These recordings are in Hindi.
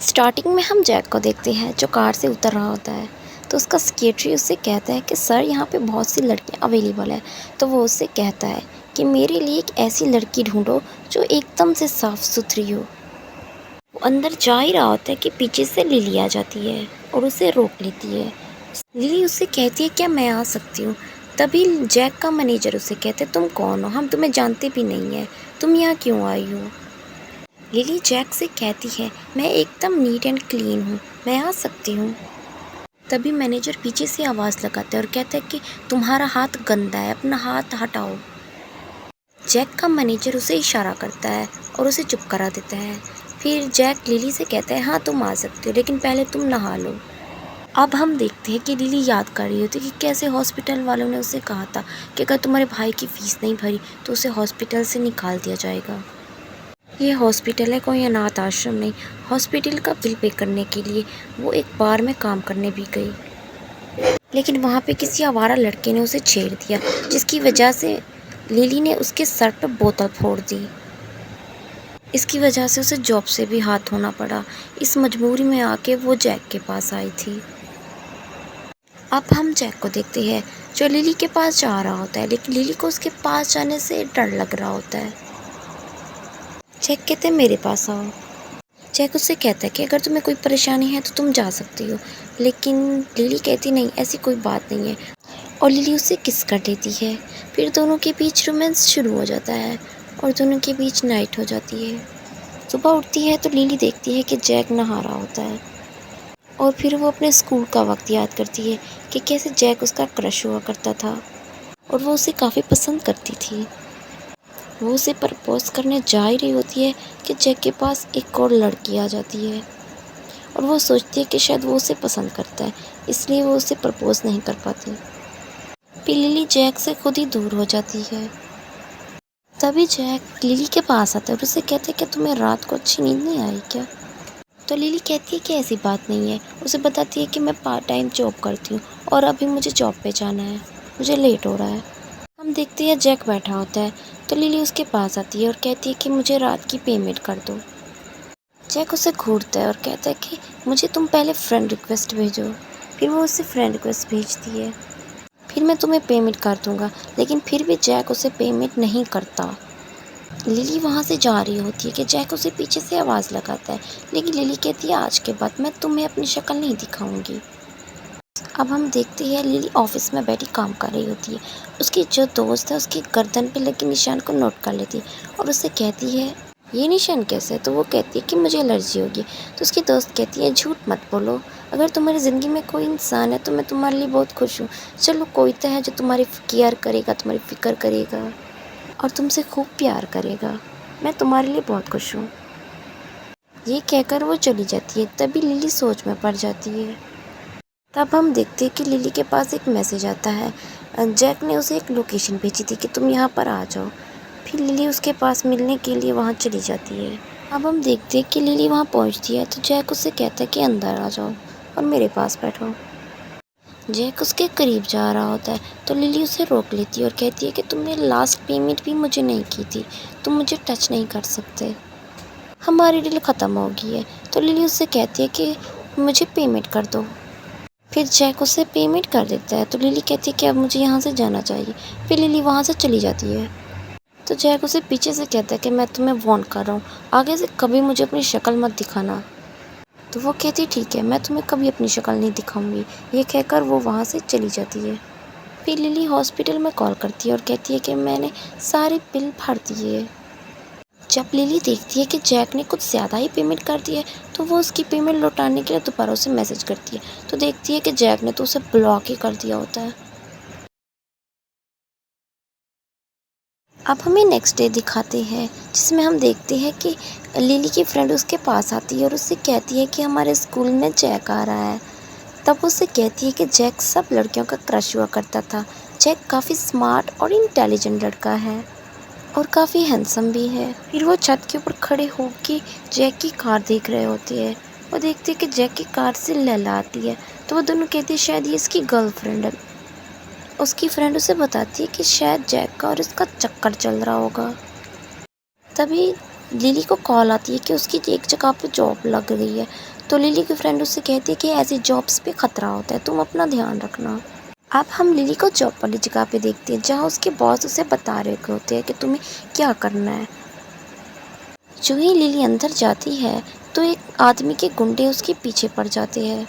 स्टार्टिंग में हम जैक को देखते हैं जो कार से उतर रहा होता है। तो उसका सेक्रेटरी उससे कहता है कि सर यहाँ पे बहुत सी लड़कियाँ अवेलेबल है। तो वो उससे कहता है कि मेरे लिए एक ऐसी लड़की ढूंढो जो एकदम से साफ़ सुथरी हो। वो अंदर जा ही रहा होता है कि पीछे से लिली आ जाती है और उसे रोक लेती है। लिली उससे कहती है क्या मैं आ सकती हूँ। तभी जैक का मैनेजर उसे कहते तुम कौन हो, हम तुम्हें जानते भी नहीं है, तुम यहाँ क्यों आई हो। लिली जैक से कहती है मैं एकदम नीट एंड क्लीन हूँ, मैं आ सकती हूँ। तभी मैनेजर पीछे से आवाज़ लगाता है और कहता है कि तुम्हारा हाथ गंदा है, अपना हाथ हटाओ। जैक का मैनेजर उसे इशारा करता है और उसे चुप करा देता है। फिर जैक लिली से कहता है हाँ तुम आ सकते हो, लेकिन पहले तुम नहा लो। अब हम देखते हैं कि लिली याद कर रही होती है कि कैसे हॉस्पिटल वालों ने उसे कहा था कि अगर तुम्हारे भाई की फ़ीस नहीं भरी तो उसे हॉस्पिटल से निकाल दिया जाएगा। ये हॉस्पिटल है, कोई अनाथ आश्रम नहीं। हॉस्पिटल का बिल पे करने के लिए वो एक बार में काम करने भी गई, लेकिन वहाँ पे किसी आवारा लड़के ने उसे छेड़ दिया, जिसकी वजह से लिली ने उसके सर पर बोतल फोड़ दी। इसकी वजह से उसे जॉब से भी हाथ धोना पड़ा। इस मजबूरी में आके वो जैक के पास आई थी। अब हम जैक को देखते हैं जो लिली के पास जा रहा होता है, लेकिन लिली को उसके पास जाने से डर लग रहा होता है। जैक कहते हैं मेरे पास आओ। जैक उससे कहता है कि अगर तुम्हें कोई परेशानी है तो तुम जा सकती हो, लेकिन लिली कहती नहीं ऐसी कोई बात नहीं है, और लिली उससे किस कर देती है। फिर दोनों के बीच रोमांस शुरू हो जाता है और दोनों के बीच नाइट हो जाती है। सुबह उठती है तो लिली देखती है कि जैक नहा रहा होता है, और फिर वो अपने स्कूल का वक्त याद करती है कि कैसे जैक उसका क्रश हुआ करता था और वो उसे काफ़ी पसंद करती थी। वो उसे प्रपोज करने जा ही रही होती है कि जैक के पास एक और लड़की आ जाती है, और वो सोचती है कि शायद वो उसे पसंद करता है, इसलिए वो उसे प्रपोज नहीं कर पाती। फिर लिली जैक से खुद ही दूर हो जाती है। तभी जैक लिली के पास आता है और उसे कहते हैं कि तुम्हें रात को अच्छी नींद नहीं आई क्या। तो लिली कहती है कि ऐसी बात नहीं है। उसे बताती है कि मैं पार्ट टाइम जॉब करती हूँ और अभी मुझे जॉब पे जाना है, मुझे लेट हो रहा है। हम देखते हैं जैक बैठा होता है, तो लिली उसके पास आती है और कहती है कि मुझे रात की पेमेंट कर दो। जैक उसे घूरता है और कहता है कि मुझे तुम पहले फ्रेंड रिक्वेस्ट भेजो। फिर वो उसे फ्रेंड रिक्वेस्ट भेजती है, फिर मैं तुम्हें पेमेंट कर दूँगा, लेकिन फिर भी जैक उसे पेमेंट नहीं करता। लिली वहाँ से जा रही होती है कि जैक उसे पीछे से आवाज़ लगाता है, लेकिन लिली कहती है आज के बाद मैं तुम्हें अपनी शक्ल नहीं दिखाऊंगी। अब हम देखते हैं लिली ऑफिस में बैठी काम कर रही होती है। उसकी जो दोस्त है उसकी गर्दन पे लगे निशान को नोट कर लेती है और उससे कहती है ये निशान कैसे है। तो वो कहती है कि मुझे एलर्जी होगी। तो उसकी दोस्त कहती है झूठ मत बोलो, अगर तुम्हारी ज़िंदगी में कोई इंसान है तो मैं तुम्हारे लिए बहुत खुश हूँ। चलो कोई तो है जो तुम्हारी केयर करेगा, तुम्हारी फिक्र करेगा और तुमसे खूब प्यार करेगा। मैं तुम्हारे लिए बहुत खुश हूँ। ये कहकर वो चली जाती है। तभी लिली सोच में पड़ जाती है। तब हम देखते हैं कि लिली के पास एक मैसेज आता है। जैक ने उसे एक लोकेशन भेजी थी कि तुम यहाँ पर आ जाओ। फिर लिली उसके पास मिलने के लिए वहाँ चली जाती है। अब हम देखते हैं कि लिली वहाँ पहुँचती है तो जैक उससे कहता है कि अंदर आ जाओ और मेरे पास बैठो। जैक उसके करीब जा रहा होता है तो लिली उसे रोक लेती है और कहती है कि तुमने लास्ट पेमेंट भी मुझे नहीं की थी, तुम मुझे टच नहीं कर सकते, हमारी डील ख़त्म हो गई है। तो लिली उससे कहती है कि मुझे पेमेंट कर दो। फिर जैक उसे पेमेंट कर देता है तो लिली कहती है कि अब मुझे यहाँ से जाना चाहिए। फिर लिली वहाँ से चली जाती है। तो जैक उसे पीछे से कहता है कि मैं तुम्हें वार्न कर रहा हूँ, आगे से कभी मुझे अपनी शक्ल मत दिखाना। तो वो कहती ठीक है, मैं तुम्हें कभी अपनी शक्ल नहीं दिखाऊंगी। ये कहकर वो वहाँ से चली जाती है। फिर लिली हॉस्पिटल में कॉल करती है और कहती है कि मैंने सारे बिल भर दिए। जब लिली देखती है कि जैक ने कुछ ज़्यादा ही पेमेंट कर दी है तो वो उसकी पेमेंट लौटाने के लिए दोबारा उसे मैसेज करती है, तो देखती है कि जैक ने तो उसे ब्लॉक ही कर दिया होता है। अब हमें नेक्स्ट डे दिखाते हैं जिसमें हम देखते हैं कि लिली की फ्रेंड उसके पास आती है और उससे कहती है कि हमारे स्कूल में जैक आ रहा है। तब उससे कहती है कि जैक सब लड़कियों का क्रश हुआ करता था। जैक काफ़ी स्मार्ट और इंटेलिजेंट लड़का है और काफ़ी हैंडसम भी है। फिर वो छत के ऊपर खड़े होकर जैक की कार देख रहे होते हैं। वो देखते हैं कि जैक की कार से लैला आती है, तो वो दोनों कहते हैं शायद ये इसकी गर्लफ्रेंड है। उसकी फ्रेंड उसे बताती है कि शायद जैक का और इसका चक्कर चल रहा होगा। तभी लिली को कॉल आती है कि उसकी एक जगह पे जॉब लग गई है। तो लिली की फ्रेंड उससे कहती है कि ऐसी जॉब्स पे खतरा होता है, तुम अपना ध्यान रखना। अब हम लिली को जॉब वाली जगह पे देखते हैं जहाँ उसके बॉस उसे बता रहे होते हैं कि तुम्हें क्या करना है। जो ही लिली अंदर जाती है तो एक आदमी के गुंडे उसके पीछे पड़ जाते हैं।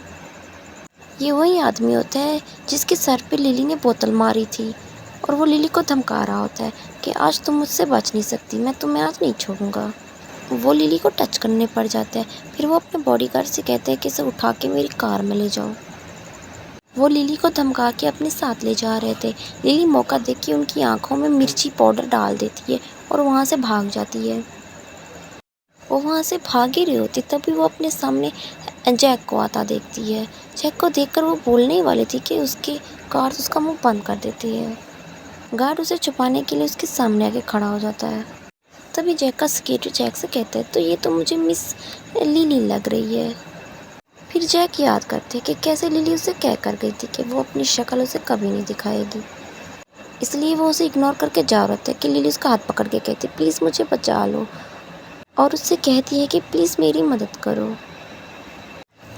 ये वही आदमी होता है जिसके सर पे लिली ने बोतल मारी थी और वो लिली को धमका रहा होता है कि आज तुम मुझसे बच नहीं सकती, मैं तुम्हें आज नहीं छोड़ूंगा। वो लिली को टच करने पड़ जाता है। फिर वो अपने बॉडीगार्ड से कहते हैं कि इसे उठा के मेरी कार में ले जाओ। वो लिली को धमका के अपने साथ ले जा रहे थे। लिली मौका देख के उनकी आंखों में मिर्ची पाउडर डाल देती है और वहाँ से भाग जाती है। वो वहाँ से भाग ही रही होती तभी वो अपने सामने जैक को आता देखती है। जैक को देखकर वो बोलने ही वाली थी कि उसके गार्ड उसका मुंह बंद कर देती है। गार्ड उसे छुपाने के लिए उसके सामने आके खड़ा हो जाता है। तभी जैक का सेक्रेटरी जैक से कहता है तो ये तो मुझे मिस लिली लग रही है। फिर जैक याद करते कि कैसे लिली उसे कह कर गई थी कि वो अपनी शक्ल उसे कभी नहीं दिखाएगी। इसलिए वो उसे इग्नोर करके जा रहा था कि लिली उसका हाथ पकड़ के कहती प्लीज़ मुझे बचा लो और उससे कहती है कि प्लीज़ मेरी मदद करो।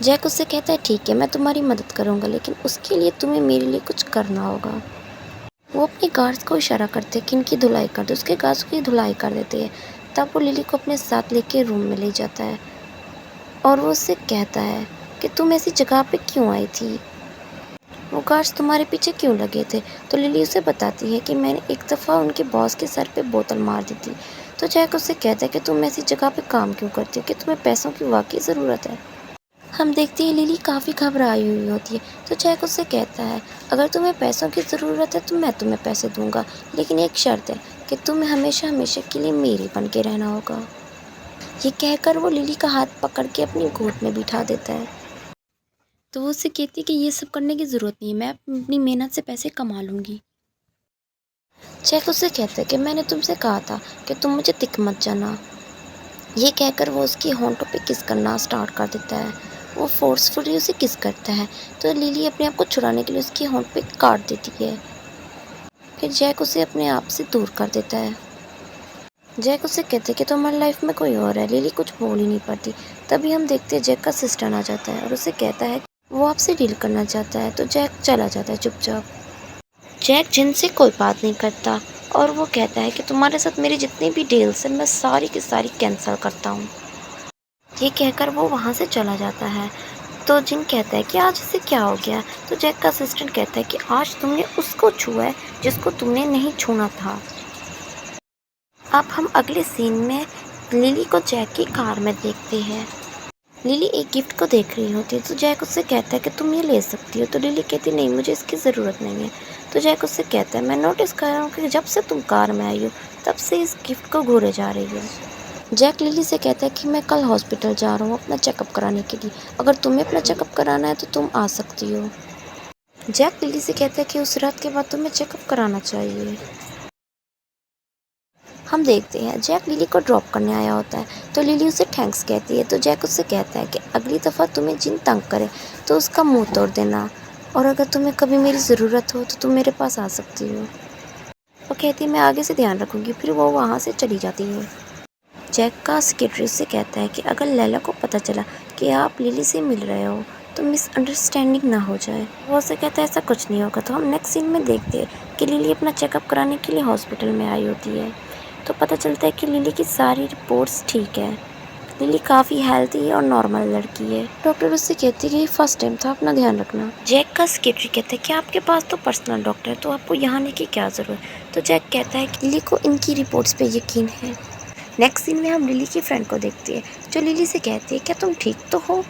जैक उससे कहता है ठीक है मैं तुम्हारी मदद करूँगा लेकिन उसके लिए तुम्हें मेरे लिए कुछ करना होगा। वो अपने गार्ड्स को इशारा करते हैं कि इनकी धुलाई कर दो। उसके गार्ड्स की धुलाई कर देते हैं। तब वो लिली को अपने साथ लेके रूम में ले जाता है और वो उससे कहता है कि तुम ऐसी जगह पे क्यों आई थी, वो गार्ड्स तुम्हारे पीछे क्यों लगे थे। तो लिली उसे बताती है कि मैंने एक दफ़ा उनके बॉस के सर पे बोतल मार दी थी। तो जैक उससे कहता है कि तुम ऐसी जगह पे काम क्यों करती हो, कि तुम्हें पैसों की वाकई ज़रूरत है। हम देखते हैं लिली काफ़ी घबराई हुई होती है। तो जैक उससे कहता है अगर तुम्हें पैसों की ज़रूरत है तो मैं तुम्हें पैसे दूंगा, लेकिन एक शर्त है कि तुम्हें हमेशा हमेशा के लिए मेरी बन के रहना होगा। ये कहकर वो लिली का हाथ पकड़ के अपनी गोद में बिठा देता है। तो वो उससे कहती है कि ये सब करने की ज़रूरत नहीं है, मैं अपनी मेहनत से पैसे कमा लूँगी। जैक उससे कहता है कि मैंने तुमसे कहा था कि तुम मुझे दिख मत जाना। ये कहकर वो उसकी होंठों पे किस करना स्टार्ट कर देता है। वो फोर्सफुली उसे किस करता है तो लिली अपने आप को छुड़ाने के लिए उसकी होंठ पे काट देती है। फिर जैक उसे अपने आप से दूर कर देता है। जैक उसे कहते हैं कि तुम्हारी लाइफ में कोई और है। लिली कुछ बोल ही नहीं पाती। तभी हम देखते हैं जैक का सिस्टर आ जाता है और उसे कहता है वो आपसे डील करना चाहता है। तो जैक चला जाता है चुपचाप। जैक जिनसे कोई बात नहीं करता और वो कहता है कि तुम्हारे साथ मेरी जितनी भी डील्स हैं मैं सारी की सारी कैंसिल करता हूँ। ये कहकर वो वहाँ से चला जाता है। तो जिन कहता है कि आज इसे क्या हो गया। तो जैक का असिस्टेंट कहता है कि आज तुमने उसको छुआ है जिसको तुमने नहीं छूना था। अब हम अगले सीन में लिली को जैक की कार में देखते हैं। लिली एक गिफ्ट को देख रही होती है। तो जैक उससे कहता है कि तुम ये ले सकती हो। तो लिली कहती नहीं मुझे इसकी ज़रूरत नहीं है। तो जैक उससे कहता है मैं नोटिस कर रहा हूँ कि जब से तुम कार में आई हो तब से इस गिफ्ट को घूरे जा रही है। जैक लिली से कहता है कि मैं कल हॉस्पिटल जा रहा हूँ अपना चेकअप कराने के लिए, अगर तुम्हें अपना चेकअप कराना है तो तुम आ सकती हो। जैक लिली से कहता है कि उस रात के बाद तुम्हें चेकअप कराना चाहिए। हम देखते हैं जैक लिली को ड्रॉप करने आया होता है। तो लिली उसे थैंक्स कहती है। तो जैक उससे कहता है कि अगली दफ़ा तुम्हें जिन तंग करे तो उसका मुंह तोड़ देना, और अगर तुम्हें कभी मेरी ज़रूरत हो तो तुम मेरे पास आ सकती हो। वो कहती है मैं आगे से ध्यान रखूँगी। फिर वो वहाँ से चली जाती है। जैक का सेक्रेटरी से कहता है कि अगर लैला को पता चला कि आप लिली से मिल रहे हो तो मिसअंडरस्टैंडिंग ना हो जाए। वो उसे कहता है ऐसा कुछ नहीं होगा। तो हम नेक्स्ट सीन में देखते हैं कि लिली अपना चेकअप कराने के लिए हॉस्पिटल में आई होती है। तो पता चलता है कि लिली की सारी रिपोर्ट्स ठीक है। लिली काफ़ी हेल्थी और नॉर्मल लड़की है। डॉक्टर उससे कहती है कि फर्स्ट टाइम था, अपना ध्यान रखना। जैक का सेक्रेटरी कहता है कि आपके पास तो पर्सनल डॉक्टर है तो आपको यहाँ आने की क्या ज़रूरत। तो जैक कहता है कि लिली को इनकी रिपोर्ट्स पे यकीन है। नेक्स्ट सीन में हम लिली की फ्रेंड को देखते हैं जो लिली से कहती है क्या तुम ठीक तो हो,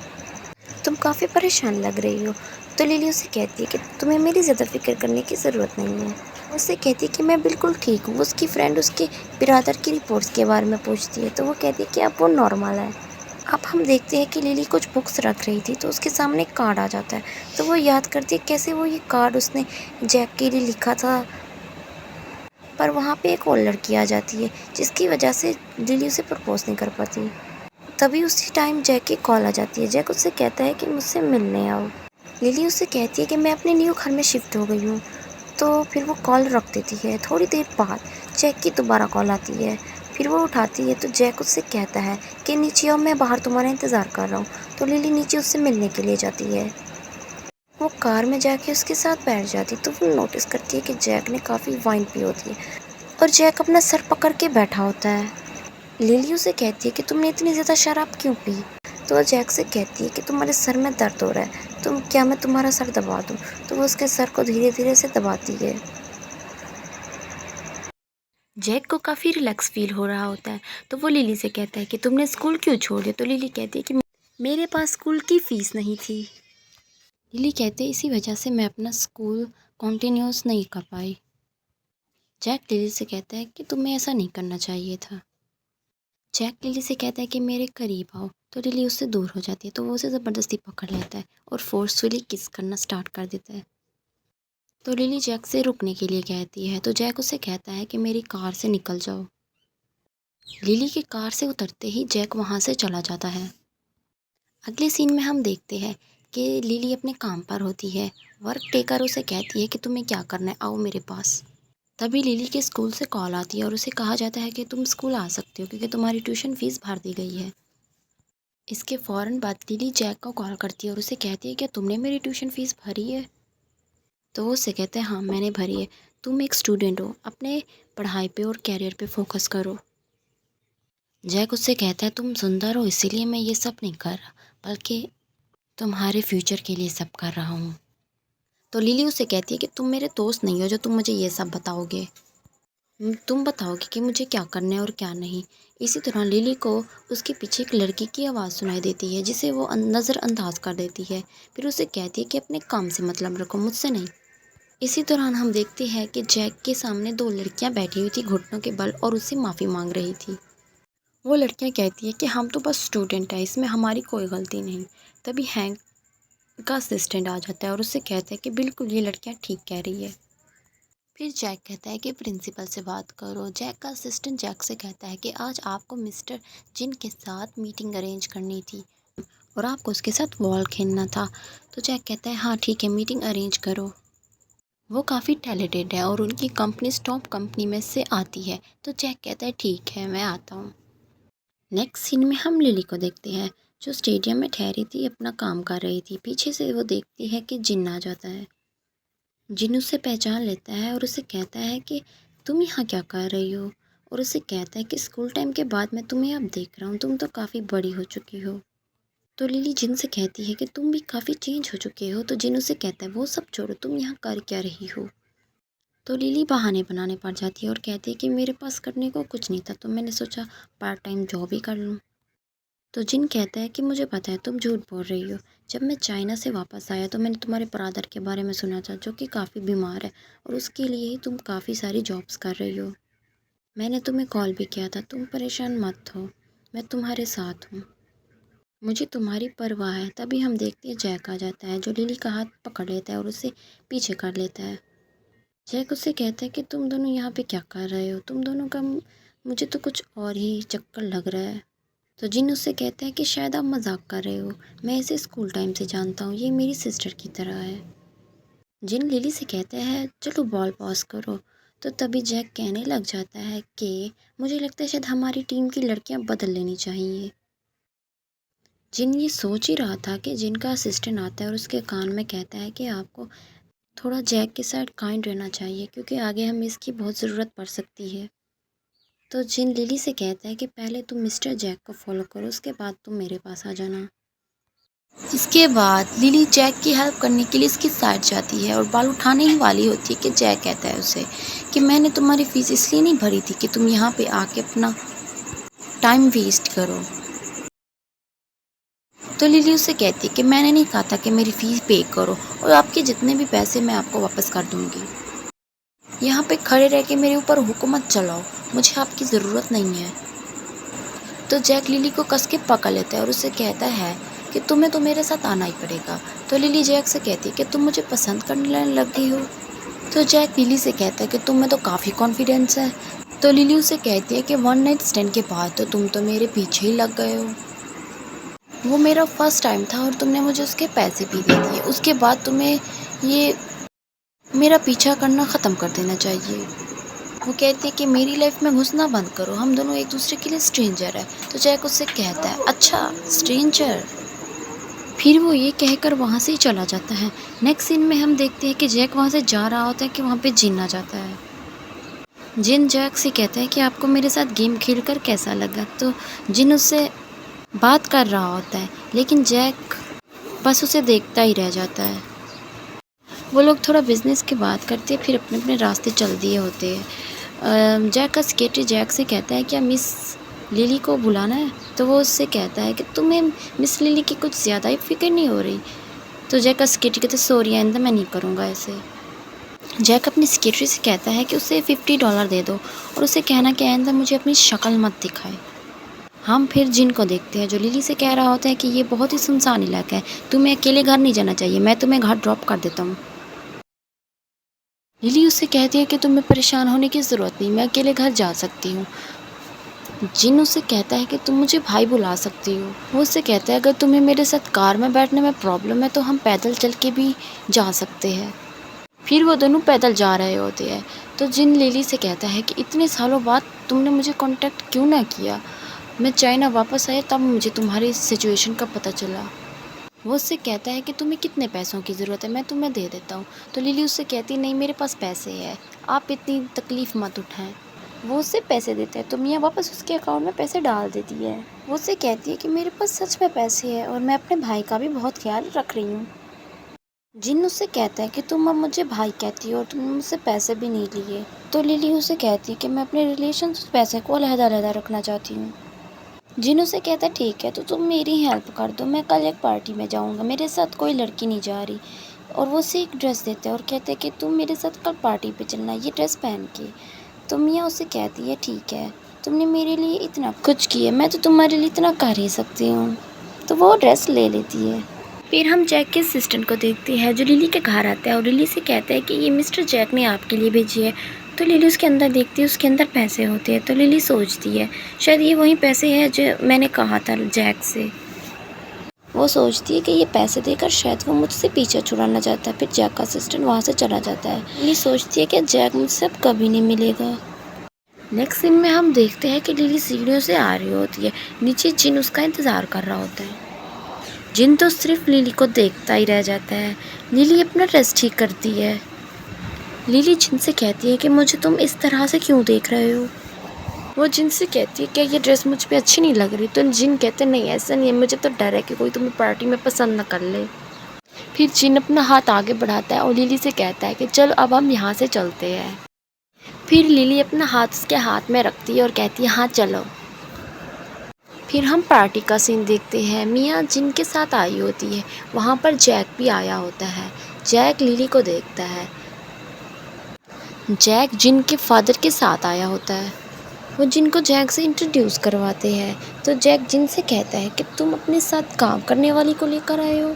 तुम काफ़ी परेशान लग रही हो। तो लिली उसे कहती है कि तुम्हें मेरी ज़्यादा फिक्र करने की ज़रूरत नहीं है। उससे कहती है कि मैं बिल्कुल ठीक हूँ। उसकी फ्रेंड उसके बिरादर की रिपोर्ट्स के बारे में पूछती है तो वो कहती है कि अब वो नॉर्मल है। अब हम देखते हैं कि लिली कुछ बुक्स रख रही थी तो उसके सामने एक कार्ड आ जाता है। तो वो याद करती है कैसे वो ये कार्ड उसने जैक के लिए लिखा था, पर वहाँ पे एक और लड़की आ जाती है जिसकी वजह से लिली उसे प्रपोज नहीं कर पाती। तभी उसी टाइम जैक की कॉल आ जाती है। जैक उससे कहता है कि मुझसे मिलने आओ। लिली उससे कहती है कि मैं अपने न्यू घर में शिफ्ट हो गई हूँ। तो फिर वो कॉल रख देती है। थोड़ी देर बाद जैक की दोबारा कॉल आती है। फिर वो उठाती है तो जैक उससे कहता है कि नीचे आओ, मैं बाहर तुम्हारा इंतज़ार कर रहा हूँ। तो लिली नीचे उससे मिलने के लिए जाती है। वो कार में जाके उसके साथ बैठ जाती तो वो नोटिस करती है कि जैक ने काफ़ी वाइन पी होती है और जैक अपना सर पकड़ के बैठा होता है। लिली उसे कहती है कि तुमने इतनी ज़्यादा शराब क्यों पी। तो वो जैक से कहती है कि तुम्हारे सर में दर्द हो रहा है, क्या मैं तुम्हारा सर दबा दूँ। तो वो उसके सर को धीरे धीरे से दबाती है। जैक को काफ़ी रिलैक्स फील हो रहा होता है तो वो लिली से कहता है कि तुमने स्कूल क्यों छोड़ दिया। तो लिली कहती है कि मेरे पास स्कूल की फ़ीस नहीं थी। लिली कहते हैं इसी वजह से मैं अपना स्कूल कंटिन्यूस नहीं कर पाई। जैक लिली से कहता है कि तुम्हें ऐसा नहीं करना चाहिए था। जैक लिली से कहता है कि मेरे करीब आओ। तो लिली उससे दूर हो जाती है तो वो उसे ज़बरदस्ती पकड़ लेता है और फोर्सफुली किस करना स्टार्ट कर देता है। तो लिली जैक से रुकने के लिए कहती है तो जैक उसे कहता है कि मेरी कार से निकल जाओ। लिली की कार से उतरते ही जैक वहाँ से चला जाता है। अगले सीन में हम देखते हैं कि लिली अपने काम पर होती है। वर्क टेकर उसे कहती है कि तुम्हें क्या करना है, आओ मेरे पास। तभी लिली के स्कूल से कॉल आती है और उसे कहा जाता है कि तुम स्कूल आ सकते हो क्योंकि तुम्हारी ट्यूशन फ़ीस भर दी गई है। इसके फ़ौरन बाद लिली जैक को कॉल करती है और उसे कहती है क्या तुमने मेरी ट्यूशन फ़ीस भरी है। तो वो उससे कहते हैं हाँ मैंने भरी है, तुम एक स्टूडेंट हो, अपने पढ़ाई पे और कैरियर पे फोकस करो। जैक उससे कहता है तुम सुंदर हो इसीलिए मैं ये सब नहीं कर रहा, बल्कि तुम्हारे फ्यूचर के लिए सब कर रहा हूँ। तो लिली उससे कहती है कि तुम मेरे दोस्त नहीं हो जो तुम मुझे ये सब बताओगे, तुम बताओगे कि मुझे क्या करना है और क्या नहीं। इसी तरह लिली को उसके पीछे एक लड़की की आवाज़ सुनाई देती है जिसे वो नज़रअंदाज कर देती है। फिर उसे कहती है कि अपने काम से मतलब रखो, मुझसे नहीं। इसी दौरान हम देखते हैं कि जैक के सामने दो लड़कियां बैठी हुई थी घुटनों के बल और उससे माफ़ी मांग रही थी। वो लड़कियां कहती है कि हम तो बस स्टूडेंट हैं, इसमें हमारी कोई गलती नहीं। तभी हैंक का असिस्टेंट आ जाता है और उससे कहता है कि बिल्कुल ये लड़कियां ठीक कह रही है। फिर जैक कहता है कि प्रिंसिपल से बात करो। जैक का असिस्टेंट जैक से कहता है कि आज आपको मिस्टर जिन के साथ मीटिंग अरेंज करनी थी और आपको उसके साथ बॉल खेलना था। तो जैक कहता है हाँ ठीक है, मीटिंग अरेंज करो। वो काफ़ी टैलेंटेड है और उनकी कंपनी टॉप कंपनी में से आती है। तो जैक कहता है ठीक है मैं आता हूँ। नेक्स्ट सीन में हम लिली को देखते हैं जो स्टेडियम में ठहरी थी, अपना काम कर रही थी। पीछे से वो देखती है कि जिन आ जाता है। जिन उसे पहचान लेता है और उसे कहता है कि तुम यहाँ क्या कर रही हो। और उसे कहता है कि स्कूल टाइम के बाद मैं तुम्हें अब देख रहा हूँ, तुम तो काफ़ी बड़ी हो चुकी हो। तो लिली जिन से कहती है कि तुम भी काफ़ी चेंज हो चुके हो। तो जिन उसे कहता है वो सब छोड़ो, तुम यहाँ कर क्या रही हो। तो लिली बहाने बनाने पड़ जाती है और कहती है कि मेरे पास करने को कुछ नहीं था तो मैंने सोचा पार्ट टाइम जॉब ही कर लूँ। तो जिन कहता है कि मुझे पता है तुम झूठ बोल रही हो, जब मैं चाइना से वापस आया तो मैंने तुम्हारे ब्रदर के बारे में सुना था जो कि काफ़ी बीमार है और उसके लिए ही तुम काफ़ी सारी जॉब्स कर रही हो। मैंने तुम्हें कॉल भी किया था, तुम परेशान मत हो, मैं तुम्हारे साथ हूँ, मुझे तुम्हारी परवाह है। तभी हम देखते हैं जैक आ जाता है जो लिली का हाथ पकड़ लेता है और उसे पीछे कर लेता है। जैक उससे कहता है कि तुम दोनों यहाँ पे क्या कर रहे हो, तुम दोनों का मुझे तो कुछ और ही चक्कर लग रहा है। तो जिन उससे कहता है कि शायद आप मजाक कर रहे हो, मैं इसे स्कूल टाइम से जानता हूँ, ये मेरी सिस्टर की तरह है। जिन लिली से कहता है चलो बॉल पास करो। तो तभी जैक कहने लग जाता है कि मुझे लगता है शायद हमारी टीम की लड़कियाँ बदल लेनी चाहिए। जिन ये सोच ही रहा था कि जिनका असिस्टेंट आता है और उसके कान में कहता है कि आपको थोड़ा जैक के साथ काइंड रहना चाहिए क्योंकि आगे हमें इसकी बहुत ज़रूरत पड़ सकती है। तो जिन लिली से कहता है कि पहले तुम मिस्टर जैक को फॉलो करो, उसके बाद तुम मेरे पास आ जाना। इसके बाद लिली जैक की हेल्प करने के लिए इसकी साइड जाती है और बाल उठाने ही वाली होती है कि जैक कहता है उसे कि मैंने तुम्हारी फ़ीस इसलिए नहीं भरी थी कि तुम यहाँ पे आके अपना टाइम वेस्ट करो। तो लिली उसे कहती है कि मैंने नहीं कहा था कि मेरी फ़ीस पे करो और आपके जितने भी पैसे मैं आपको वापस कर दूँगी। यहाँ पे खड़े रह के मेरे ऊपर हुकूमत चलाओ, मुझे आपकी ज़रूरत नहीं है। तो जैक लिली को कस के पकड़ लेता है और उसे कहता है कि तुम्हें तो मेरे साथ आना ही पड़ेगा। तो लिली जैक से कहती है कि तुम मुझे पसंद करने लग गई हो। तो जैक लिली से कहता है कि तुम में तो काफ़ी कॉन्फिडेंस है। तो लिली उसे कहती है कि वन नाइट स्टैंड के बाद तो तुम तो मेरे पीछे ही लग गए हो। वो मेरा फर्स्ट टाइम था और तुमने मुझे उसके पैसे भी दे दिए, उसके बाद तुम्हें ये मेरा पीछा करना ख़त्म कर देना चाहिए। वो कहती है कि मेरी लाइफ में घुसना बंद करो, हम दोनों एक दूसरे के लिए स्ट्रेंजर है। तो जैक उससे कहता है अच्छा स्ट्रेंजर। फिर वो ये कहकर वहाँ से ही चला जाता है। नेक्स्ट सीन में हम देखते हैं कि जैक वहाँ से जा रहा होता है कि वहाँ पे जिन आ जाता है। जिन जैक से कहता है कि आपको मेरे साथ गेम खेलकर कैसा लगा। तो जिन उससे बात कर रहा होता है लेकिन जैक बस उसे देखता ही रह जाता है। वो लोग थोड़ा बिजनेस की बात करते हैं, फिर अपने अपने रास्ते चल दिए होते हैं। जैक का सेक्रेटरी जैक से कहता है क्या मिस लिली को बुलाना है। तो वो उससे कहता है कि तुम्हें मिस लिली की कुछ ज़्यादा ही फिक्र नहीं हो रही। तो जैक का सेक्रेटरी कहता है सॉरी आइंदा मैं नहीं करूँगा ऐसे। जैक अपनी सेक्रेटरी से कहता है कि उसे $50 दे दो और उसे कहना कि आइंदा मुझे अपनी शक्ल मत दिखाए। हम फिर जिन को देखते हैं जो लिली से कह रहा होता है कि ये बहुत ही सुनसान इलाका है, तुम्हें अकेले घर नहीं जाना चाहिए, मैं तुम्हें घर ड्रॉप कर देता हूँ। लिली उससे कहती है कि तुम्हें परेशान होने की ज़रूरत नहीं, मैं अकेले घर जा सकती हूँ। जिन उससे कहता है कि तुम मुझे भाई बुला सकती हो। वो उससे कहता है अगर तुम्हें मेरे साथ कार में बैठने में प्रॉब्लम है तो हम पैदल चल के भी जा सकते हैं। फिर वो दोनों पैदल जा रहे होते हैं। तो जिन लिली से कहता है कि इतने सालों बाद तुमने मुझे कांटेक्ट क्यों ना किया, मैं चाइना वापस आया तब मुझे तुम्हारी सिचुएशन का पता चला। वो उससे कहता है कि तुम्हें कितने पैसों की ज़रूरत है, मैं तुम्हें दे देता हूँ। तो लिली उससे कहती नहीं मेरे पास पैसे हैं, आप इतनी तकलीफ़ मत उठाएं। वो उससे पैसे देता है तो मियाँ वापस उसके अकाउंट में पैसे डाल देती है। वो उससे कहती है कि मेरे पास सच में पैसे हैं और मैं अपने भाई का भी बहुत ख्याल रख रही हूँ। जिन उससे कहता है कि तुम अब मुझे भाई कहती हो और तुमने मुझसे पैसे भी नहीं लिए। तो लिली उसे कहती है कि मैं अपने रिलेशन से पैसे को अलग-अलग रखना चाहती हूँ। जिन उसे कहता है ठीक है तो तुम मेरी हेल्प कर दो, मैं कल एक पार्टी में जाऊँगा, मेरे साथ कोई लड़की नहीं जा रही। और वो उसे एक ड्रेस देते हैं और कहते हैं कि तुम मेरे साथ कल पार्टी पे चलना ये ड्रेस पहन के। तो मियाँ उसे कहती है ठीक है, तुमने मेरे लिए इतना कुछ किया, मैं तो तुम्हारे लिए इतना कर ही सकती हूँ। तो वो ड्रेस ले लेती है। फिर हम जैक के असिस्टेंट को देखते हैं जो लिली के घर आता है और लिली से कहता है कि ये मिस्टर जैक ने आपके लिए भेजी है। तो लिली उसके अंदर देखती है, उसके अंदर पैसे होते हैं। तो लिली सोचती है शायद ये वही पैसे हैं जो मैंने कहा था जैक से। वो सोचती है कि ये पैसे देकर शायद वो मुझसे पीछा छुड़ाना चाहता है। फिर जैक का असिस्टेंट वहाँ से चला जाता है। लिली सोचती है कि जैक मुझसे अब कभी नहीं मिलेगा। नेक्स्ट सीन में हम देखते हैं कि लिली सीढ़ियों से आ रही होती है, नीचे जिन उसका इंतज़ार कर रहा होता है। जिन तो सिर्फ लिली को देखता ही रह जाता है। लिली अपना ड्रेस ठीक करती है। लिली जिन से कहती है कि मुझे तुम इस तरह से क्यों देख रहे हो। वो जिन से कहती है कि ये ड्रेस मुझ पे अच्छी नहीं लग रही। तो जिन कहते नहीं ऐसा नहीं है, मुझे तो डर है कि कोई तुम्हें पार्टी में पसंद न कर ले। फिर जिन अपना हाथ आगे बढ़ाता है और लिली से कहता है कि चलो अब हम यहाँ से चलते हैं। फिर लिली अपना हाथ उसके हाथ में रखती है और कहती है हाँ चलो। फिर हम पार्टी का सीन देखते हैं। मियाँ जिन के साथ आई होती है, वहाँ पर जैक भी आया होता है। जैक लिली को देखता है। जैक जिन के फादर के साथ आया होता है। वो जिन को जैक से इंट्रोड्यूस करवाते हैं। तो जैक जिन से कहता है कि तुम अपने साथ काम करने वाली को लेकर आए हो।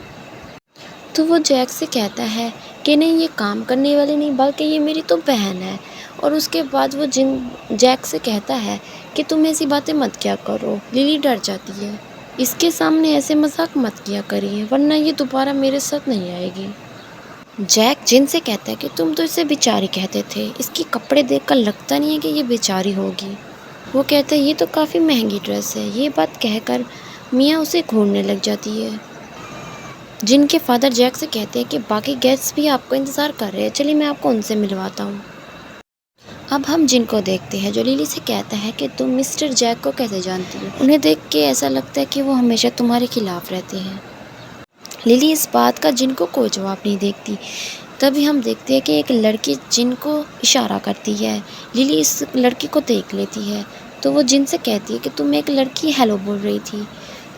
तो वो जैक से कहता है कि नहीं ये काम करने वाली नहीं बल्कि ये मेरी तो बहन है। और उसके बाद वो जिन जैक से कहता है कि तुम ऐसी बातें मत किया करो, लिली डर जाती है, इसके सामने ऐसे मजाक मत किया करिए वरना ये दोबारा मेरे साथ नहीं आएगी। जैक जिन से कहता है कि तुम तो इसे बेचारी कहते थे, इसके कपड़े देखकर लगता नहीं है कि ये बेचारी होगी। वो कहता है ये तो काफ़ी महंगी ड्रेस है। ये बात कहकर मियाँ उसे घूरने लग जाती है। जिनके फादर जैक से कहते हैं कि बाकी गेस्ट्स भी आपको इंतज़ार कर रहे हैं, चलिए मैं आपको उनसे मिलवाता हूँ। अब हम जिनको देखते हैं जो लिली से कहता है कि तुम मिस्टर जैक को कैसे जानती हो। उन्हें देख के ऐसा लगता है कि वो हमेशा तुम्हारे खिलाफ रहते हैं। लिली इस बात का जिनको कोई जवाब नहीं देती। तभी हम देखते हैं कि एक लड़की जिनको इशारा करती है। लिली इस लड़की को देख लेती है तो वो जिन से कहती है कि तुम एक लड़की हेलो बोल रही थी।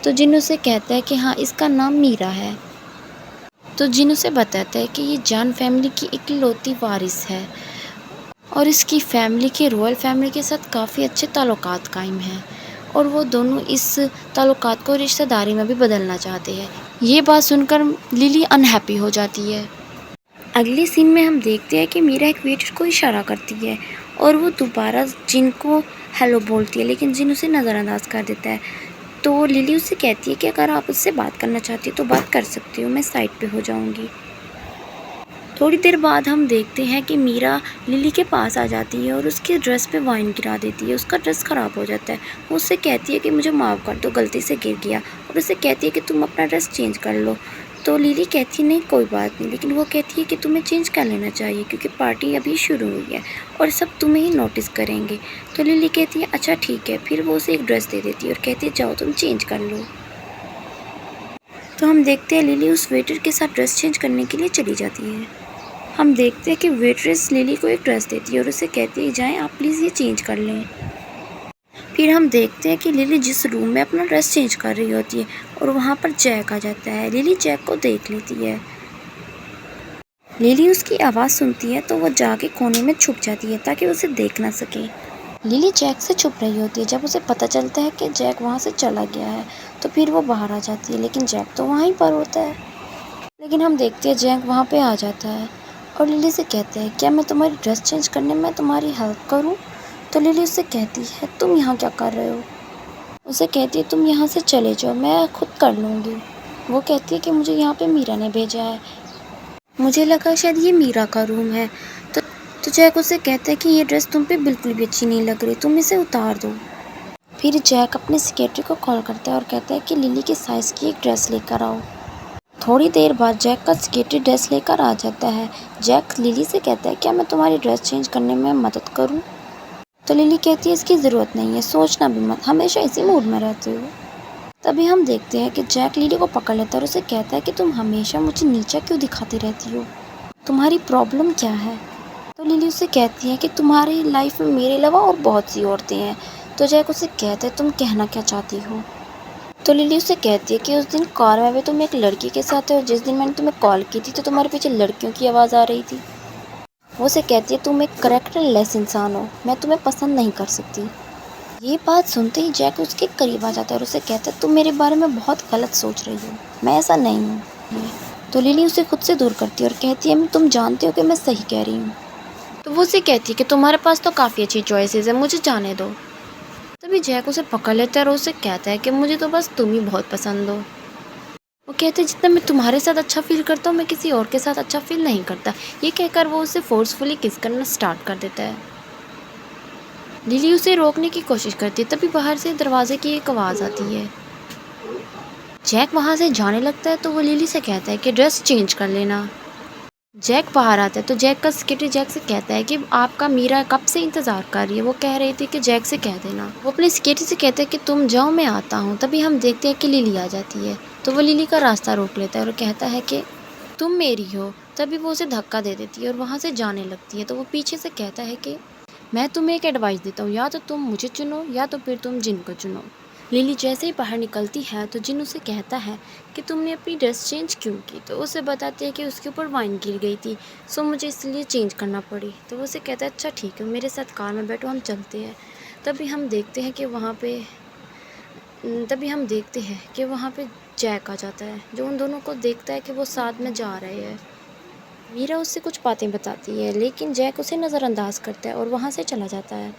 तो जिन उसे कहता है कि हाँ इसका नाम मीरा है। तो जिन उसे बताता है कि ये जान फैमिली की इकलौती वारिस है और इसकी फैमिली के रॉयल फैमिली के साथ काफ़ी अच्छे ताल्लुकात कायम हैं और वो दोनों इस ताल्लुकात को रिश्तेदारी में भी बदलना चाहते हैं। ये बात सुनकर लिली अनहैप्पी हो जाती है। अगले सीन में हम देखते हैं कि मीरा एक वेटर को इशारा करती है और वो दोबारा जिन को हेलो बोलती है लेकिन जिन उसे नज़रअंदाज कर देता है। तो लिली उससे कहती है कि अगर आप उससे बात करना चाहती हो तो बात कर सकती हो, मैं साइड पे हो जाऊंगी। थोड़ी देर बाद हम देखते हैं कि मीरा लिली के पास आ जाती है और उसके ड्रेस पे वाइन गिरा देती है। उसका ड्रेस ख़राब हो जाता है। वो उससे कहती है कि मुझे माफ़ कर दो, गलती से गिर गया, और उससे कहती है कि तुम अपना ड्रेस चेंज कर लो। तो लिली कहती है नहीं कोई बात नहीं, लेकिन वो कहती है कि तुम्हें चेंज कर लेना चाहिए क्योंकि पार्टी अभी शुरू हुई है और सब तुम्हें ही नोटिस करेंगे। तो लिली कहती है अच्छा ठीक है। फिर वो उसे एक ड्रेस दे देती है और कहती है जाओ तुम चेंज कर लो। तो हम देखते हैं लिली उस वेटर के साथ ड्रेस चेंज करने के लिए चली जाती है। हम देखते हैं कि वेट्रेस लिली को एक ड्रेस देती है और उसे कहती है जाएं आप प्लीज़ ये चेंज कर लें। फिर हम देखते हैं कि लिली जिस रूम में अपना ड्रेस चेंज कर रही होती है और वहाँ पर जैक आ जाता है। लिली जैक को देख लेती है। लिली उसकी आवाज़ सुनती है तो वो जाके कोने में छुप जाती है ताकि उसे देख ना सके। लिली जैक से छुप रही होती है। जब उसे पता चलता है कि जैक वहाँ से चला गया है तो फिर वो बाहर आ जाती है, लेकिन जैक तो वहीं पर होता है। लेकिन हम देखते हैं जैक वहाँ पे आ जाता है और लिली से कहते हैं क्या मैं तुम्हारी ड्रेस चेंज करने में तुम्हारी हेल्प करूँ। तो लिली उससे कहती है तुम यहाँ क्या कर रहे हो। उसे कहती है तुम यहाँ से चले जाओ, मैं खुद कर लूँगी। वो कहती है कि मुझे यहाँ पे मीरा ने भेजा है, मुझे लगा शायद ये मीरा का रूम है। तो जैक उसे कहता है कि ये ड्रेस तुम पे बिल्कुल भी अच्छी नहीं लग रही, तुम इसे उतार दो। फिर जैक अपने सेक्रेटरी को कॉल करता है और कहता है कि लिली के साइज़ की एक ड्रेस लेकर आओ। थोड़ी देर बाद जैक का सेक्रेटरी ड्रेस लेकर आ जाता है। जैक लिली से कहता है क्या मैं तुम्हारी ड्रेस चेंज करने में मदद करूं। तो लिली कहती है इसकी ज़रूरत नहीं है, सोचना भी मत, हमेशा इसी मूड में रहते हो। तभी हम देखते हैं कि जैक लिली को पकड़ लेता है और उसे कहता है कि तुम हमेशा मुझे नीचा क्यों दिखाती रहती हो, तुम्हारी प्रॉब्लम क्या है। तो लिली उसे कहती है कि तुम्हारी लाइफ में मेरे अलावा और बहुत सी औरतें हैं। तो जैक उसे कहता है तुम कहना क्या चाहती हो। तो लिली उससे कहती है कि उस दिन कार में भी तुम एक लड़की के साथ थे और जिस दिन मैंने तुम्हें कॉल की थी तो तुम्हारे पीछे लड़कियों की आवाज़ आ रही थी। वो उसे कहती है तुम एक करैक्टर लेस इंसान हो, मैं तुम्हें पसंद नहीं कर सकती। ये बात सुनते ही जैक उसके करीब आ जाता है और उसे कहता है तुम मेरे बारे में बहुत गलत सोच रही हो, मैं ऐसा नहीं हूँ। तो लिली उसे खुद से दूर करती है और कहती है तुम जानते हो कि मैं सही कह रही हूँ। तो वो उसे कहती है कि तुम्हारे पास तो काफ़ी अच्छी चॉइसेस है, मुझे जाने दो। तभी जैक उसे पकड़ लेता है और उसे कहता है कि मुझे तो बस तुम ही बहुत पसंद हो। वो कहते हैं जितना मैं तुम्हारे साथ अच्छा फील करता हूँ मैं किसी और के साथ अच्छा फील नहीं करता। ये कहकर वो उसे फोर्सफुली किस करना स्टार्ट कर देता है। लिली उसे रोकने की कोशिश करती है, तभी बाहर से दरवाजे की एक आवाज़ आती है। जैक वहाँ से जाने लगता है तो वो लिली से कहता है कि ड्रेस चेंज कर लेना। जैक बाहर आता है तो जैक का सेक्रेटरी जैक से कहता है कि आपका मीरा कब से इंतज़ार कर रही है। वो कह रही थी कि जैक से कह देना। वो अपने सेक्रेटरी से कहते हैं कि तुम जाओ मैं आता हूँ। तभी हम देखते हैं कि लिली आ जाती है तो वो लिली का रास्ता रोक लेता है और कहता है कि तुम मेरी हो। तभी वो उसे धक्का दे देती है और वहाँ से जाने लगती है। तो वो पीछे से कहता है कि मैं तुम्हें एक एडवाइस देता हूँ, या तो तुम मुझे चुनो या तो फिर तुम जिन को चुनो। लिली जैसे ही बाहर निकलती है तो जिन उसे कहता है कि तुमने अपनी ड्रेस चेंज क्यों की। तो उसे बताती है कि उसके ऊपर वाइन गिर गई थी, सो मुझे इसलिए चेंज करना पड़ी। तो वो उसे कहता है अच्छा ठीक है, मेरे साथ कार में बैठो, हम चलते हैं। तभी हम देखते हैं कि वहाँ पे जैक आ जाता है जो उन दोनों को देखता है कि वो साथ में जा रहे हैं। मीरा उससे कुछ बातें बताती है लेकिन जैक उसे नज़रअंदाज करता है और वहाँ से चला जाता है।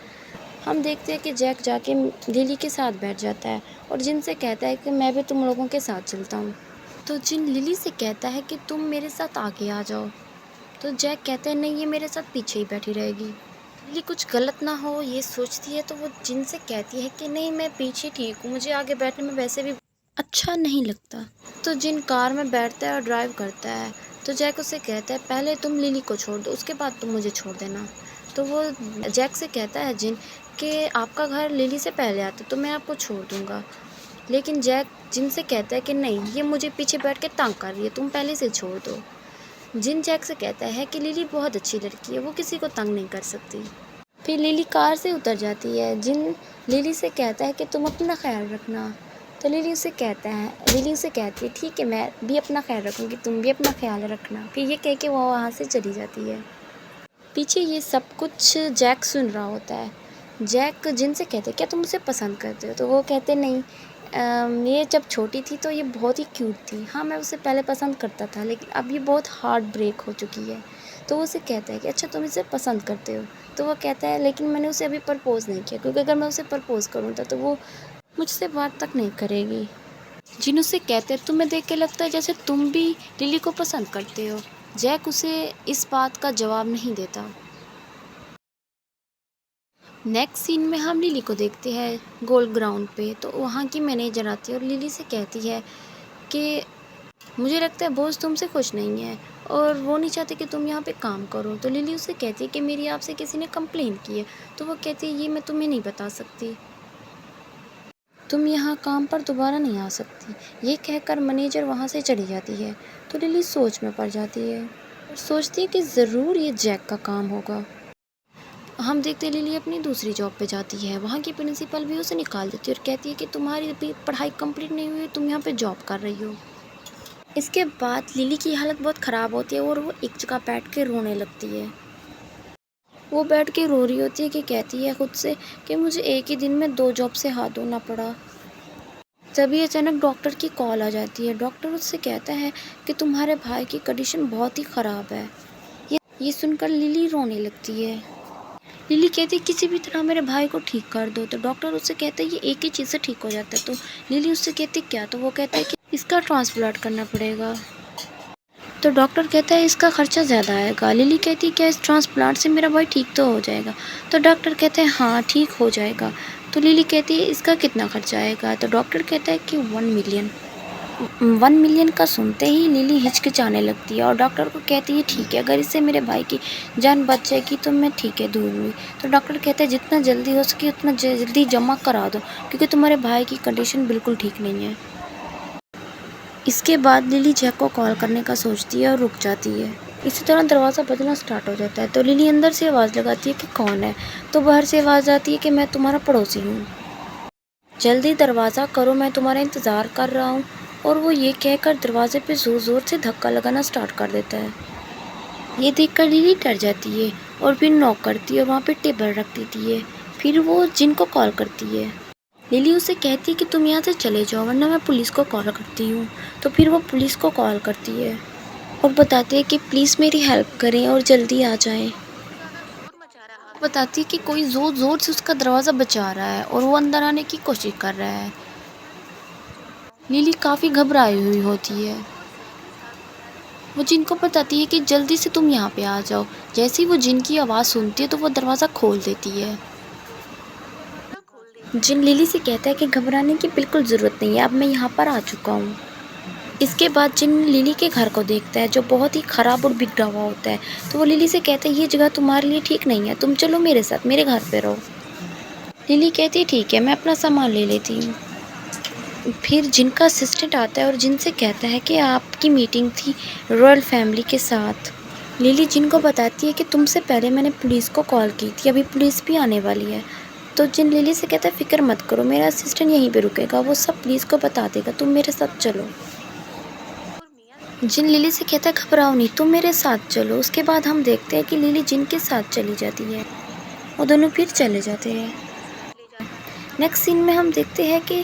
हम देखते हैं कि जैक जाके लिली के साथ बैठ जाता है और जिन से कहता है कि मैं भी तुम लोगों के साथ चलता हूँ। तो जिन लिली से कहता है कि तुम मेरे साथ आगे आ जाओ। तो जैक कहता है नहीं, ये मेरे साथ पीछे ही बैठी रहेगी। लिली कुछ गलत ना हो ये सोचती है तो वो जिन से कहती है कि नहीं मैं पीछे ठीक हूँ, मुझे आगे बैठने में वैसे भी अच्छा नहीं लगता। तो जिन कार में बैठता है और ड्राइव करता है तो जैक उसे कहता है पहले तुम लिली को छोड़ दो, उसके बाद तुम मुझे छोड़ देना। तो वो जैक से कहता है जिन कि आपका घर लिली से पहले आता तो मैं आपको छोड़ दूँगा। लेकिन जैक जिन से कहता है कि नहीं, ये मुझे पीछे बैठ के तंग कर रही है, तुम पहले से छोड़ दो। जिन जैक से कहता है कि लिली बहुत अच्छी लड़की है, वो किसी को तंग नहीं कर सकती। फिर लिली कार से उतर जाती है। जिन लिली से कहता है कि तुम अपना ख्याल रखना। तो लिली उसे कहती है ठीक है, मैं भी अपना ख्याल रखूँगी, तुम भी अपना ख्याल रखना। फिर ये कह के वो वहाँ से चली जाती है। पीछे ये सब कुछ जैक सुन रहा होता है। जैक जिन से कहते क्या तुम उसे पसंद करते हो। तो वो कहते नहीं, ये जब छोटी थी तो ये बहुत ही क्यूट थी, हाँ मैं उसे पहले पसंद करता था लेकिन अब ये बहुत हार्ट ब्रेक हो चुकी है। तो वो उसे कहता है कि अच्छा तुम इसे पसंद करते हो। तो वो कहता है लेकिन मैंने उसे अभी प्रपोज़ नहीं किया, क्योंकि अगर मैं उसे प्रपोज़ करूँगा तो वो मुझसे बात तक नहीं करेगी। जिन उसे कहते हैं तुम्हें देख के लगता है जैसे तुम भी लिली को पसंद करते हो। जैक उसे इस बात का जवाब नहीं देता। नेक्स्ट सीन में हम लिली को देखते हैं गोल्फ ग्राउंड पे। तो वहाँ की मैनेजर आती है और लिली से कहती है कि मुझे लगता है बॉस तुमसे खुश नहीं है और वो नहीं चाहते कि तुम यहाँ पे काम करो। तो लिली उससे कहती है कि मेरी आपसे किसी ने कंप्लेन की है। तो वो कहती है ये मैं तुम्हें नहीं बता सकती, तुम यहाँ काम पर दोबारा नहीं आ सकती। ये कहकर मैनेजर वहाँ से चली जाती है। तो लिली सोच में पड़ जाती है और सोचती है कि ज़रूर ये जैक का काम होगा। हम देखते हैं लिली अपनी दूसरी जॉब पे जाती है। वहाँ की प्रिंसिपल भी उसे निकाल देती है और कहती है कि तुम्हारी अभी पढ़ाई कंप्लीट नहीं हुई, तुम यहाँ पे जॉब कर रही हो। इसके बाद लिली की हालत बहुत ख़राब होती है और वो एक जगह बैठ के रोने लगती है। वो बैठ के रो रही होती है कि कहती है खुद से कि मुझे एक ही दिन में 2 जॉब से हाथ धोना पड़ा। तभी अचानक डॉक्टर की कॉल आ जाती है। डॉक्टर उससे कहता है कि तुम्हारे भाई की कंडीशन बहुत ही ख़राब है। ये सुनकर लिली रोने लगती है। लिली कहती है किसी भी तरह मेरे भाई को ठीक कर दो। तो डॉक्टर उससे कहता है ये एक ही चीज़ से ठीक हो जाता है। तो लिली उससे कहती है क्या? तो वो कहता है कि इसका ट्रांसप्लांट करना पड़ेगा। तो डॉक्टर कहता है इसका खर्चा ज़्यादा आएगा। लिली कहती है क्या इस ट्रांसप्लांट से मेरा भाई ठीक तो हो जाएगा? तो डॉक्टर कहता है हाँ ठीक हो जाएगा। तो लिली कहती है इसका कितना खर्चा आएगा? तो डॉक्टर कहता है कि 1 मिलियन। 1 मिलियन का सुनते ही लिली हिचकिचाने लगती है और डॉक्टर को कहती है ठीक है, अगर इससे मेरे भाई की जान बच जाएगी तो मैं ठीक है दूँगी। तो डॉक्टर कहते हैं जितना जल्दी हो सके उतना जल्दी जमा करा दो क्योंकि तुम्हारे भाई की कंडीशन बिल्कुल ठीक नहीं है। इसके बाद लिली जैक को कॉल करने का सोचती है और रुक जाती है। इसी तरह दरवाज़ा बजना स्टार्ट हो जाता है। तो लिली अंदर से आवाज़ लगाती है कि कौन है? तो बाहर से आवाज़ आती है कि मैं तुम्हारा पड़ोसी हूँ, जल्दी दरवाज़ा करो, मैं तुम्हारा इंतज़ार कर रहा हूँ। और वो ये कहकर दरवाजे पे ज़ोर ज़ोर से धक्का लगाना स्टार्ट कर देता है। ये देखकर लिली डर जाती है और फिर नॉक करती है और वहाँ पे टेबल रख देती है। फिर वो जिन को कॉल करती है। लिली उसे कहती है कि तुम यहाँ से चले जाओ वरना मैं पुलिस को कॉल करती हूँ। तो फिर वो पुलिस को कॉल करती है और बताती है कि प्लीज़ मेरी हेल्प करें और जल्दी आ जाएं। बताती है कि कोई ज़ोर ज़ोर से उसका दरवाज़ा बजा रहा है और वो अंदर आने की कोशिश कर रहा है। लिली काफ़ी घबराई हुई होती है। वो जिन को बताती है कि जल्दी से तुम यहाँ पे आ जाओ। जैसे ही वो जिन की आवाज़ सुनती है तो वो दरवाज़ा खोल देती है। जिन लिली से कहता है कि घबराने की बिल्कुल ज़रूरत नहीं है, अब मैं यहाँ पर आ चुका हूँ। इसके बाद जिन लिली के घर को देखता है जो बहुत ही ख़राब और बिगड़ा हुआ होता है। तो वो लिली से कहता है ये जगह तुम्हारे लिए ठीक नहीं है, तुम चलो मेरे साथ, मेरे घर पे रहो। लिली कहती है ठीक है, मैं अपना सामान ले लेती हूँ। फिर जिनका असिस्टेंट आता है और जिनसे कहता है कि आपकी मीटिंग थी रॉयल फैमिली के साथ। लिली जिनको बताती है कि तुमसे पहले मैंने पुलिस को कॉल की थी, अभी पुलिस भी आने वाली है। तो जिन लिली से कहता है फ़िक्र मत करो, मेरा असिस्टेंट यहीं पे रुकेगा, वो सब पुलिस को बता देगा, तुम मेरे साथ चलो। जिन लिली से कहता है घबराओ नहीं, तुम मेरे साथ चलो। उसके बाद हम देखते हैं कि लिली जिन के साथ चली जाती है। वो दोनों फिर चले जाते हैं। नेक्स्ट सीन में हम देखते हैं कि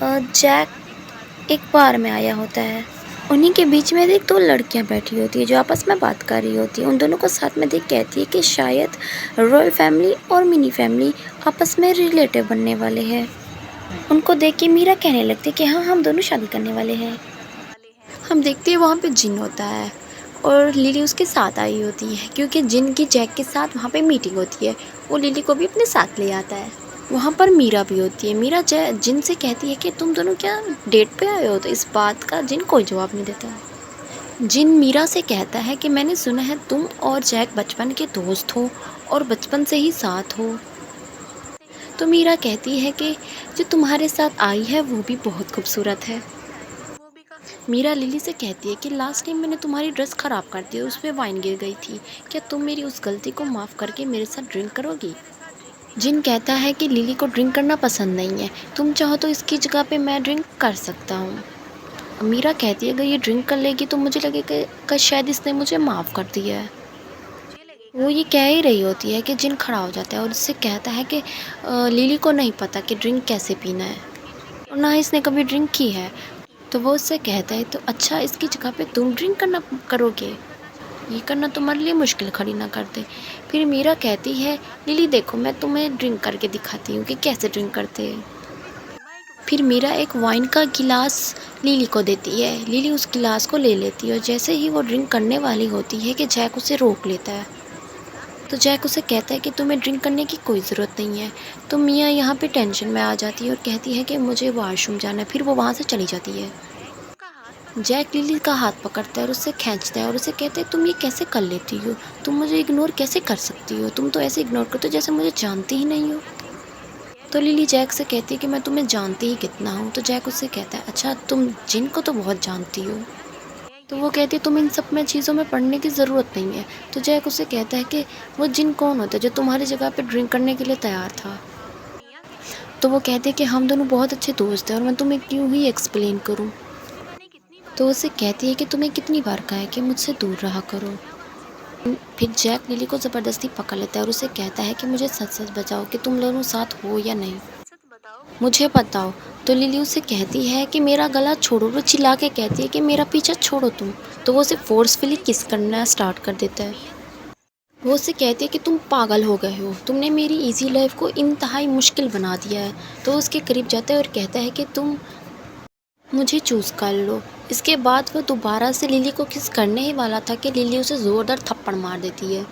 जैक एक बार में आया होता है। उन्हीं के बीच में देख 2 लड़कियां बैठी होती है जो आपस में बात कर रही होती है। उन दोनों को साथ में देख कहती है कि शायद रॉयल फैमिली और मिनी फैमिली आपस में रिलेटिव बनने वाले हैं। उनको देख के मीरा कहने लगती है कि हाँ हम दोनों शादी करने वाले हैं। हम देखते हैं वहाँ पे जिन होता है और लिली उसके साथ आई होती है क्योंकि जिन की जैक के साथ वहाँ पे मीटिंग होती है। वो लिली को भी अपने साथ ले आता है। वहाँ पर मीरा भी होती है। मीरा जिन से कहती है कि तुम दोनों क्या डेट पे आए हो? तो इस बात का जिन कोई जवाब नहीं देता है। जिन मीरा से कहता है कि मैंने सुना है तुम और जैक बचपन के दोस्त हो और बचपन से ही साथ हो। तो मीरा कहती है कि जो तुम्हारे साथ आई है वो भी बहुत खूबसूरत है। मीरा लिली से कहती है कि लास्ट टाइम मैंने तुम्हारी ड्रेस ख़राब कर दी, उस पर वाइन गिर गई थी, क्या तुम मेरी उस गलती को माफ़ करके मेरे साथ ड्रिंक करोगी? जिन कहता है कि लिली को ड्रिंक करना पसंद नहीं है, तुम चाहो तो इसकी जगह पे मैं ड्रिंक कर सकता हूँ। मीरा कहती है अगर ये ड्रिंक कर लेगी तो मुझे लगेगा कि शायद इसने मुझे माफ़ कर दिया है। वो ये कह ही रही होती है कि जिन खड़ा हो जाता है और उससे कहता है कि लिली को नहीं पता कि ड्रिंक कैसे पीना है और ना इसने कभी ड्रिंक की है। तो वो उससे कहता है तो अच्छा इसकी जगह पे तुम ड्रिंक करना करोगे, ये करना तुम्हारे लिए मुश्किल खड़ी ना कर दे। फिर मीरा कहती है लिली देखो मैं तुम्हें ड्रिंक करके दिखाती हूँ कि कैसे ड्रिंक करते हैं। फिर मीरा एक वाइन का गिलास लिली को देती है। लिली उस गिलास को ले लेती है और जैसे ही वो ड्रिंक करने वाली होती है कि जैक उसे रोक लेता है। तो जैक उसे कहता है कि तुम्हें ड्रिंक करने की कोई ज़रूरत नहीं है। तो मिया यहाँ पे टेंशन में आ जाती है और कहती है कि मुझे वॉशरूम जाना है। फिर वो वहाँ से चली जाती है। जैक लिली का हाथ पकड़ता है और उससे खींचता है और उसे कहता है तुम ये कैसे कर लेती हो, तुम मुझे इग्नोर कैसे कर सकती हो, तुम तो ऐसे इग्नोर करते हो जैसे मुझे जानती ही नहीं हो। तो लिली जैक से कहती है कि मैं तुम्हें जानती ही कितना हूँ। तो जैक उससे कहता है अच्छा तुम जिन को तो बहुत जानती हो। तो वो कहती है तुम इन सब में चीज़ों में पढ़ने की ज़रूरत नहीं है। तो जैक उससे कहता है कि वो जिन कौन होता है जो तुम्हारी जगह पे ड्रिंक करने के लिए तैयार था। तो वो कहते हैं कि हम दोनों बहुत अच्छे दोस्त हैं और मैं तुम्हें क्यों ही एक्सप्लेन करूँ। तो उसे कहती है कि तुम्हें कितनी बार कहा है कि मुझसे दूर रहा करो। फिर जैक लिली को ज़बरदस्ती पकड़ लेता है और उसे कहता है कि मुझे सच सच बताओ कि तुम दोनों साथ हो या नहीं, मुझे बताओ। तो लिली उसे कहती है कि मेरा गला छोड़ो। वो चिल्ला के कहती है कि मेरा पीछा छोड़ो तुम। तो वो उसे फोर्सफुली किस करना स्टार्ट कर देता है। वो उसे कहती है कि तुम पागल हो गए हो, तुमने मेरी इजी लाइफ को इंतहाई मुश्किल बना दिया है। तो वो उसके करीब जाता है और कहता है कि तुम मुझे चूज़ कर लो। इसके बाद वो दोबारा से लिली को किस करने ही वाला था कि लिली उसे ज़ोरदार थप्पड़ मार देती है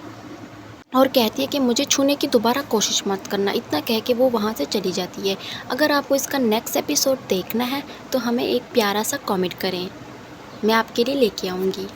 और कहती है कि मुझे छूने की दोबारा कोशिश मत करना। इतना कह के वो वहाँ से चली जाती है। अगर आपको इसका नेक्स्ट एपिसोड देखना है तो हमें एक प्यारा सा कमेंट करें, मैं आपके लिए लेके आऊँगी।